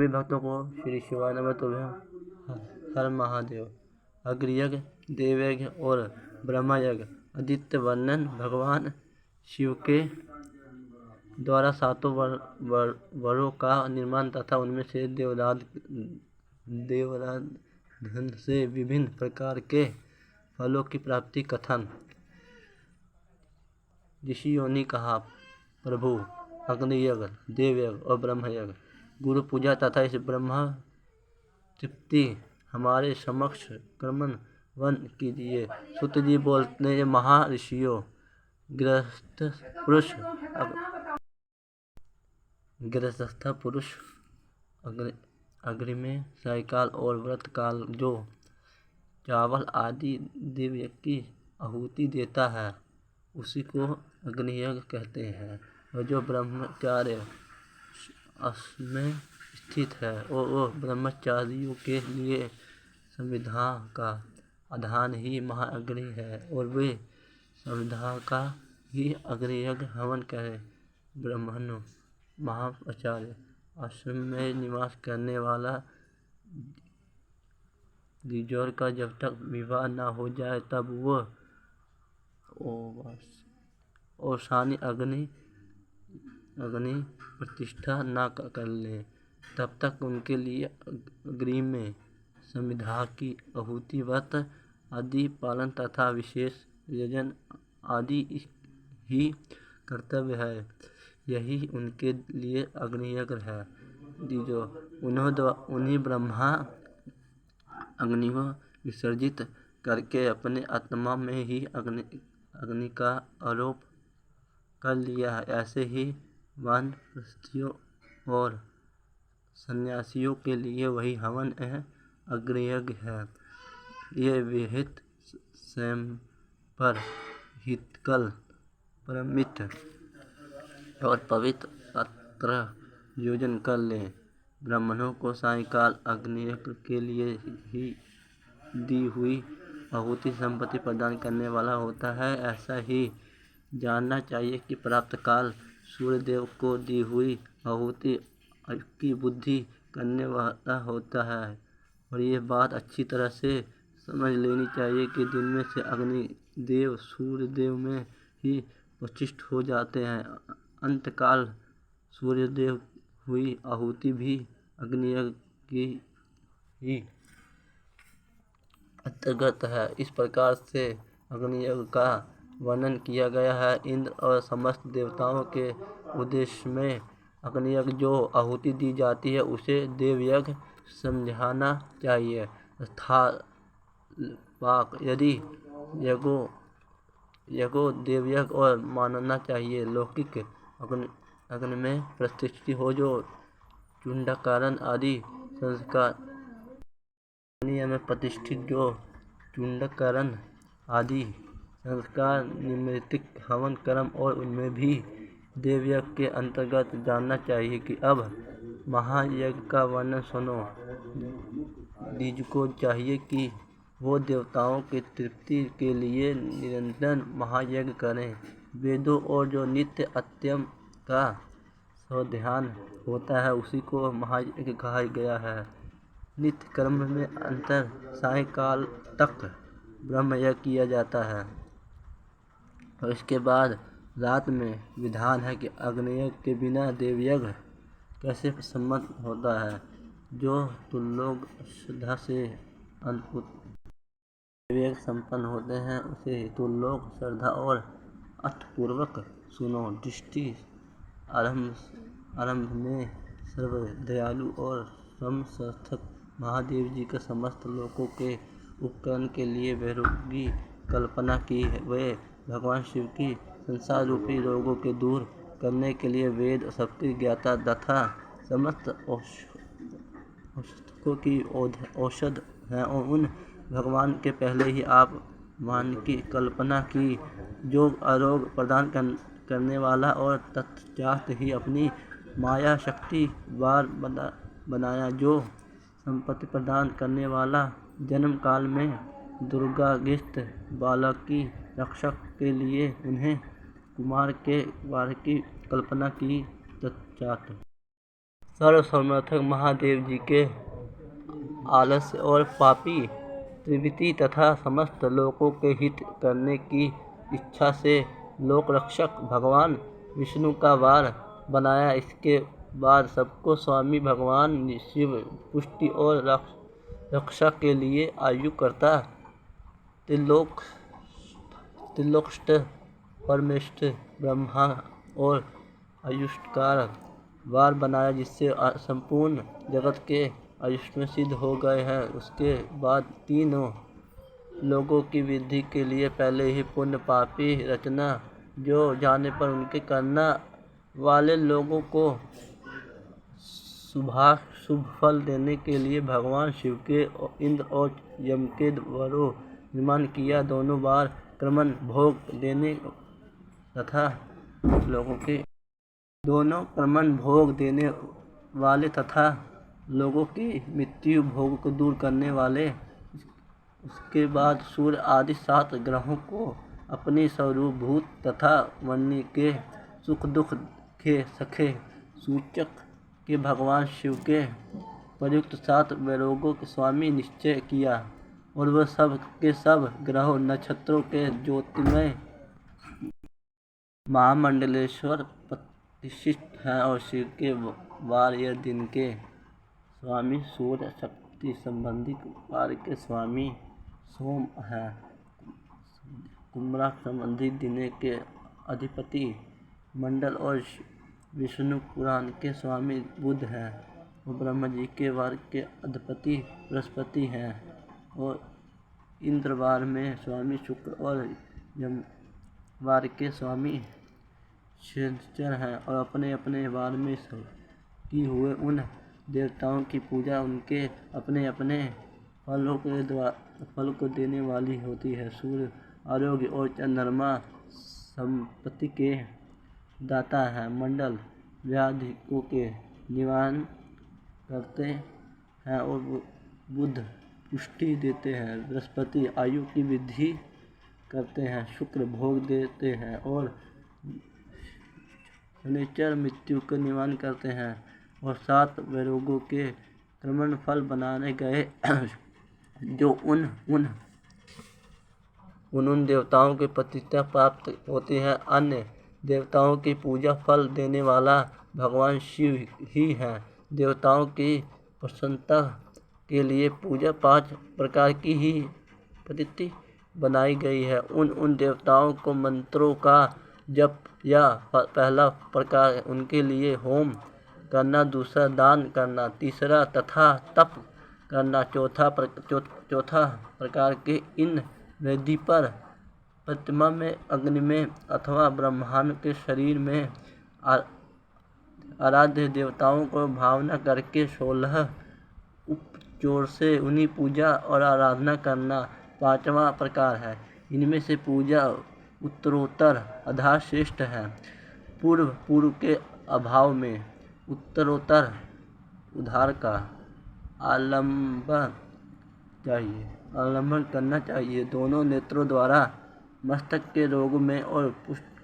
सभी भक्तों को श्री शिवाय नमः तुभ्यं हर महादेव। अग्नियज्ञ, देवयज्ञ और ब्रह्मयज्ञ। आदित्य वर्णन भगवान शिव के द्वारा सातों वरों का निर्माण तथा उनमें से देवाराधन से विभिन्न प्रकार के फलों की प्राप्ति कथन। ऋषियों ने कहा, प्रभु, अग्नियज्ञ, देवयज्ञ और ब्रह्मयज्ञ गुरु पूजा तथा इस ब्रह्म तृप्ति हमारे समक्ष कर्मवन कीजिए। सूत जी बोलते हैं, महर्षियों, गृहस्थ पुरुष अग्नि में सायंकाल और व्रत काल जो चावल आदि दिव्य की आहुति देता है उसी को अग्नियज्ञ कहते हैं। और जो ब्रह्मचर्य में स्थित है और वो ब्रह्मचारियों के लिए संविधान का आधान ही महाअग्नि है और वे संविधान का ही अग्नियज्ञ हवन करें। ब्राह्मण महाचार्य आश्रम में निवास करने वाला द्विजोर का जब तक विवाह न हो जाए तब वह ओषानी अग्नि प्रतिष्ठा न कर ले तब तक उनके लिए अग्नि में संविधा की आहुति, व्रत आदि पालन तथा विशेष यजन आदि ही कर्तव्य है। यही उनके लिए अग्नियज्ञ है। जो उन्हीं ब्रह्मा अग्नि को विसर्जित करके अपने आत्मा में ही अग्नि का आरोप कर लिया है। ऐसे ही वानप्रस्थियों और सन्यासियों के लिए वही हवन अग्नियज्ञ है। ये विहित स्वयं पर हितकल परमित और पवित्र पात्र योजन कर लें। ब्राह्मणों को सायंकाल अग्नियज्ञ के लिए ही दी हुई आहुति संपत्ति प्रदान करने वाला होता है। ऐसा ही जानना चाहिए कि प्राप्त काल सूर्यदेव को दी हुई आहुति की बुद्धि करने वाला होता है। और ये बात अच्छी तरह से समझ लेनी चाहिए कि दिन में से अग्निदेव सूर्यदेव में ही प्रतिष्ठित हो जाते हैं। अंतकाल सूर्यदेव हुई आहुति भी अग्नियज्ञ की ही अंतर्गत है। इस प्रकार से अग्नियज्ञ का वर्णन किया गया है। इंद्र और समस्त देवताओं के उद्देश्य में अग्नियज्ञ जो आहुति दी जाती है उसे देवयज्ञ समझना चाहिए। यथावाक यदि यज्ञो देवयज्ञ और मानना चाहिए। लौकिक अग्नि में प्रतिष्ठित हो जो चुंडाकरण आदि संस्कार, अग्नि में प्रतिष्ठित जो चुंडाकरण आदि संस्कार, निमित्तिक हवन कर्म और उनमें भी देवयज्ञ के अंतर्गत जानना चाहिए। कि अब महायज्ञ का वर्णन सुनो। द्विज को चाहिए कि वो देवताओं की तृप्ति के लिए निरंतर महायज्ञ करें। वेदों और जो नित्य अत्यम का स्वाध्याय होता है उसी को महायज्ञ कहा गया है। नित्य कर्म में अंतर सायंकाल तक ब्रह्मयज्ञ किया जाता है और इसके बाद रात में विधान है कि अग्नियज्ञ के बिना देवयज्ञ कैसे सम्मत होता है। जो तुम लोग श्रद्धा से देवयज्ञ संपन्न होते हैं उसे तुम लोग श्रद्धा और अर्थपूर्वक सुनो। दृष्टि आरंभ में सर्व दयालु और समर्थक महादेव जी के समस्त लोकों के उपकरण के लिए वैरागी कल्पना की। वे भगवान शिव की संसार रूपी रोगों के दूर करने के लिए वेद सबके ज्ञाता तथा समस्त औषधों की औषध हैं। और उन भगवान के पहले ही आप मान की कल्पना की जो आरोग्य प्रदान करने वाला और तत्पश्चात ही अपनी माया शक्ति बार बनाया जो संपत्ति प्रदान करने वाला। जन्म काल में दुर्गाग्रस्त बालक की रक्षा के लिए उन्हें कुमार के वार की कल्पना की। तत्पश्चात सर्वसमर्थक महादेव जी के आलस्य और पापी त्रिवृत्ति तथा समस्त लोगों के हित करने की इच्छा से लोकरक्षक भगवान विष्णु का वार बनाया। इसके बाद सबको स्वामी भगवान शिव पुष्टि और रक्षा के लिए आयुकर्ता त्रिलोकस्थ परमेष्ठ ब्रह्मा और आयुष्कार वार बनाया, जिससे संपूर्ण जगत के आयुष्मान सिद्ध हो गए हैं। उसके बाद तीनों लोगों की वृद्धि के लिए पहले ही पुण्य पापी रचना, जो जाने पर उनके करना वाले लोगों को शुभ फल देने के लिए भगवान शिव के इंद्र और यम के द्वारों निर्माण किया। दोनों बार क्रमण भोग देने वाले तथा लोगों की मृत्यु भोग को दूर करने वाले। उसके बाद सूर्य आदि 7 ग्रहों को अपनी स्वरूपभूत तथा वन्य के सुख दुख के सखे सूचक के भगवान शिव के प्रयुक्त 7 वैरोगों के स्वामी निश्चय किया, और वह सब के सब ग्रहों नक्षत्रों के ज्योतिर्मय महामंडलेश्वर प्रतिष्ठित हैं, और शिव के वार या दिन के स्वामी सूर्य, शक्ति संबंधी वार के स्वामी सोम हैं, कुंभरा संबंधी दिन के अधिपति मंडल और विष्णु पुराण के स्वामी बुध हैं, और ब्रह्मा जी के वार के अधिपति बृहस्पति हैं, और इंद्रवार में स्वामी शुक्र और यमवार के स्वामी शनिचर हैं, और अपने अपने वार में की हुए उन देवताओं की पूजा उनके अपने अपने फल को देने वाली होती है। सूर्य आरोग्य और चंद्रमा संपत्ति के दाता है, मंडल व्याधियों के निवारण करते हैं, और बुध पुष्टि देते हैं, बृहस्पति आयु की वृद्धि करते हैं, शुक्र भोग देते हैं, और शनिचर मृत्यु का निवारण करते हैं। और 7 वैरोगों के क्रमण फल बनाने गए, जो उन देवताओं के प्रतिष्ठा प्राप्त होती है। अन्य देवताओं की पूजा फल देने वाला भगवान शिव ही है। देवताओं की प्रसन्नता के लिए पूजा 5 प्रकार की ही पद्धति बनाई गई है। उन देवताओं को मंत्रों का जप या पहला प्रकार उनके लिए होम करना, दूसरा दान करना, तीसरा तथा तप करना, चौथा प्रकार के इन वेदी पर प्रतिमा में, अग्नि में अथवा ब्रह्मांड के शरीर में आराध्य देवताओं को भावना करके 16 उपचार से उन्हीं पूजा और आराधना करना 5वां प्रकार है। इनमें से पूजा उत्तरोत्तर अधा श्रेष्ठ है। पूर्व के अभाव में उत्तरोत्तर उद्धार का आलम्बन करना चाहिए। दोनों नेत्रों द्वारा मस्तक के रोग में और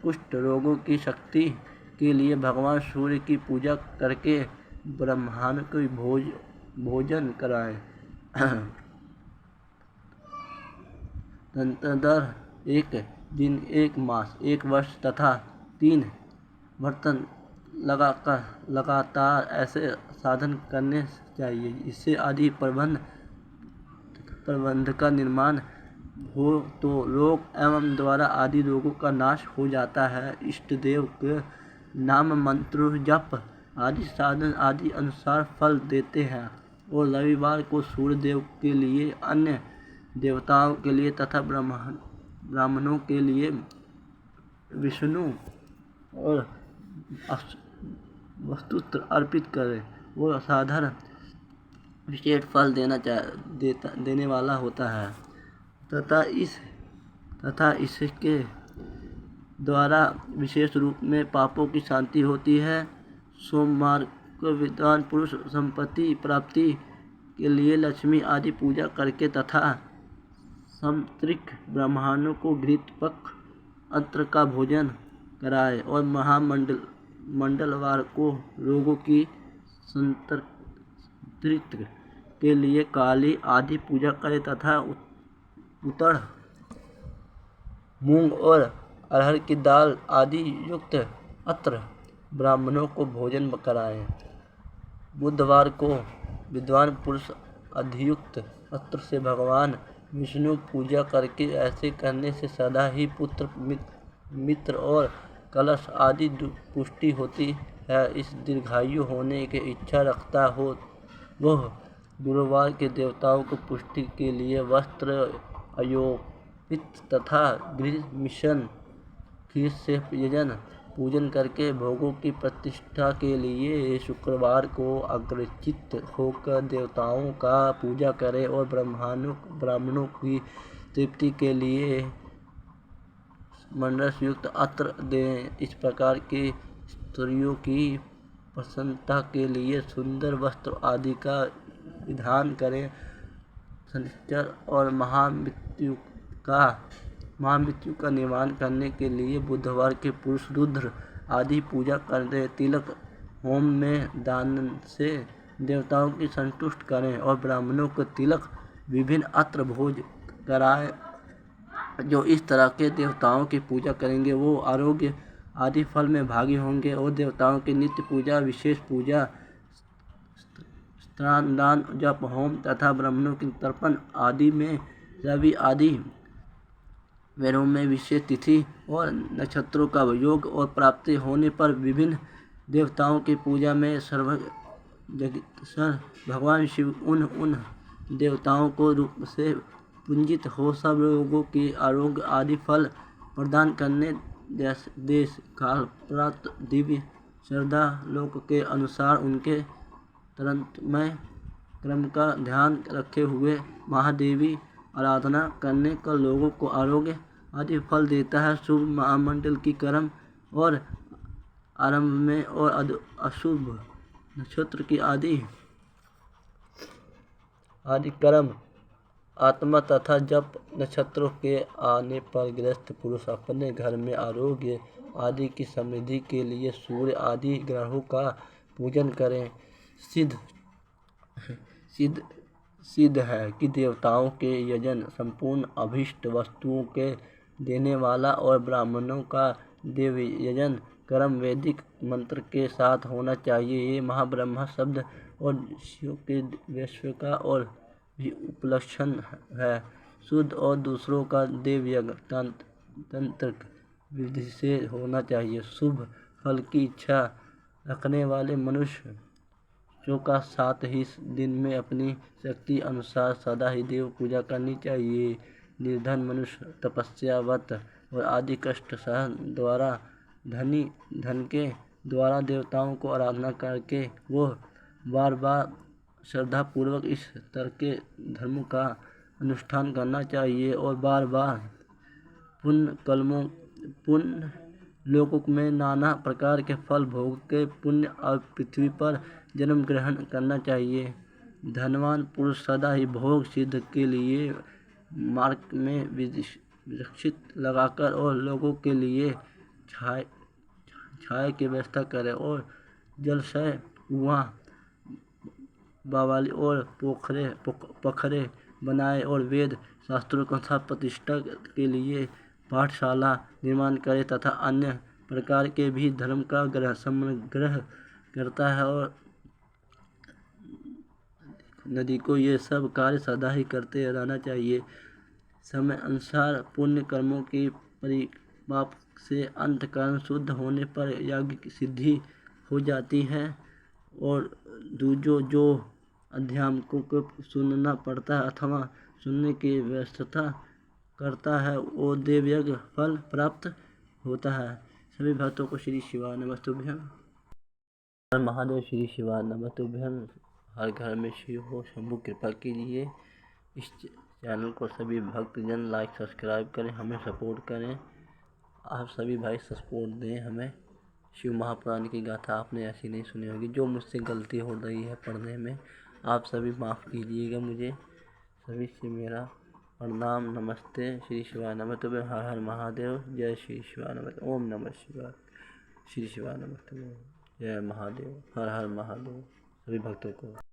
कुष्ठ रोगों की शक्ति के लिए भगवान सूर्य की पूजा करके ब्राह्मण को भोजन कराएं। तदनंतर 1 दिन, 1 मास, 1 वर्ष तथा 3 बर्तन लगातार ऐसे साधन करने चाहिए। इससे आदि प्रबंध का निर्माण हो तो रोग एवं द्वारा आदि रोगों का नाश हो जाता है। इष्ट देव के नाम मंत्र जप आदि साधन आदि अनुसार फल देते हैं। और रविवार को सूर्य देव के लिए, अन्य देवताओं के लिए तथा ब्राह्मणों के लिए विष्णु और वस्तु अर्पित करें। वो असाधारण विशेष फल देने वाला होता है तथा इसके द्वारा विशेष रूप में पापों की शांति होती है। सोमवार को विद्वान पुरुष संपत्ति प्राप्ति के लिए लक्ष्मी आदि पूजा करके तथा समत्रिक ब्राह्मणों को घृत पक्ष अत्र का भोजन कराए। और मंगलवार को रोगों की संतृप्ति के लिए काली आदि पूजा करें तथा उड़द, मूंग और अरहर की दाल आदि युक्त अत्र ब्राह्मणों को भोजन कराएं। बुधवार को विद्वान पुरुष अधियुक्त अत्र से भगवान विष्णु पूजा करके ऐसे करने से सदा ही पुत्र, मित्र और कलश आदि पुष्टि होती है। इस दीर्घायु होने की इच्छा रखता हो वह गुरुवार के देवताओं को पुष्टि के लिए वस्त्र, अयोपित तथा गृह मिशन खीर से यजन पूजन करके भोगों की प्रतिष्ठा के लिए शुक्रवार को अग्रचित होकर देवताओं का पूजा करें और ब्राह्मणों की तृप्ति के लिए मंडस युक्त अत्र दें। इस प्रकार के स्त्रियों की प्रसन्नता के लिए सुंदर वस्त्र आदि का विधान करें। शनिश्चर और महामृत्यु का निवारण करने के लिए बुधवार के पुरुष रुद्र आदि पूजा करें। तिलक होम में दान से देवताओं की संतुष्ट करें और ब्राह्मणों को तिलक विभिन्न अत्र भोज कराएं। जो इस तरह के देवताओं की पूजा करेंगे वो आरोग्य आदि फल में भागी होंगे और देवताओं की नित्य पूजा, विशेष पूजा, स्नान, दान, जप, होम तथा ब्राह्मणों की तर्पण आदि में रवि आदि वेरों में विशेष तिथि और नक्षत्रों का योग और प्राप्ति होने पर विभिन्न देवताओं की पूजा में सर्वजगदीश्वर भगवान शिव उन देवताओं को रूप से पूजित हो सब लोगों की आरोग्य आदि फल प्रदान करने देश काल प्राप्त दिव्य श्रद्धा लोक के अनुसार उनके तंत्रमय क्रम का ध्यान रखे हुए महादेवी आराधना करने का लोगों को आरोग्य आदि फल देता है। शुभ महामंडल की कर्म और आरंभ में और अशुभ नक्षत्र की आदि कर्म आत्मा तथा जप नक्षत्रों के आने पर गृहस्थ पुरुष अपने घर में आरोग्य आदि की समृद्धि के लिए सूर्य आदि ग्रहों का पूजन करें। सिद्ध है कि देवताओं के यजन संपूर्ण अभीष्ट वस्तुओं के देने वाला और ब्राह्मणों का देव यजन कर्म वैदिक मंत्र के साथ होना चाहिए। ये महाब्रह्मा शब्द और शिव के वैश्व का और भी उपलक्षण है। शुद्ध और दूसरों का देव यज्ञ तंत्रिक विधि से होना चाहिए। शुभ फल की इच्छा रखने वाले मनुष्य का साथ ही दिन में अपनी शक्ति अनुसार सदा ही देव पूजा करनी चाहिए। निर्धन मनुष्य तपस्या, व्रत और आदि कष्ट सहन द्वारा धन के द्वारा देवताओं को आराधना करके वो बार बार श्रद्धा पूर्वक इस तरह के धर्म का अनुष्ठान करना चाहिए और बार बार पुण्य लोकों में नाना प्रकार के फल भोग के पुण्य और पृथ्वी पर जन्म ग्रहण करना चाहिए। धनवान पुरुष सदा ही भोग सिद्ध के लिए मार्ग में वृक्ष लगाकर और लोगों के लिए छाया की व्यवस्था करे और जलाशय, कुआं, बावली और पोखरे बनाए और वेद शास्त्रों तथा प्रतिष्ठा के लिए पाठशाला निर्माण करे तथा अन्य प्रकार के भी धर्म का समग्र करता है और नदी को ये सब कार्य सदा ही करते रहना चाहिए। समय अनुसार पुण्य कर्मों की परिपाक से अंतकरण शुद्ध होने पर यज्ञ की सिद्धि हो जाती है और जो अध्यात्म को सुनना पड़ता है अथवा सुनने की व्यवस्था करता है वो देव यज्ञ फल प्राप्त होता है। सभी भक्तों को श्री शिवाय नमस्तुभ्यं। हर महादेव। श्री शिवाय नमस्तुभ्यं। हर घर में शिव हो, शंभु कृपा कीजिए। इस चैनल को सभी भक्तजन लाइक सब्सक्राइब करें, हमें सपोर्ट करें। आप सभी भाई सपोर्ट दें हमें। शिव महापुराण की गाथा आपने ऐसी नहीं सुनी होगी। जो मुझसे गलती हो रही है पढ़ने में आप सभी माफ़ कीजिएगा मुझे। सभी से मेरा प्रणाम, नमस्ते। श्री शिवाय नमस्ते। हर हर महादेव। जय श्री शिवाय नमस्ते। ओम नमः शिवाय। श्री शिवाय नमस्ते। जय महादेव। हर हर महादेव। सभी भक्तों को।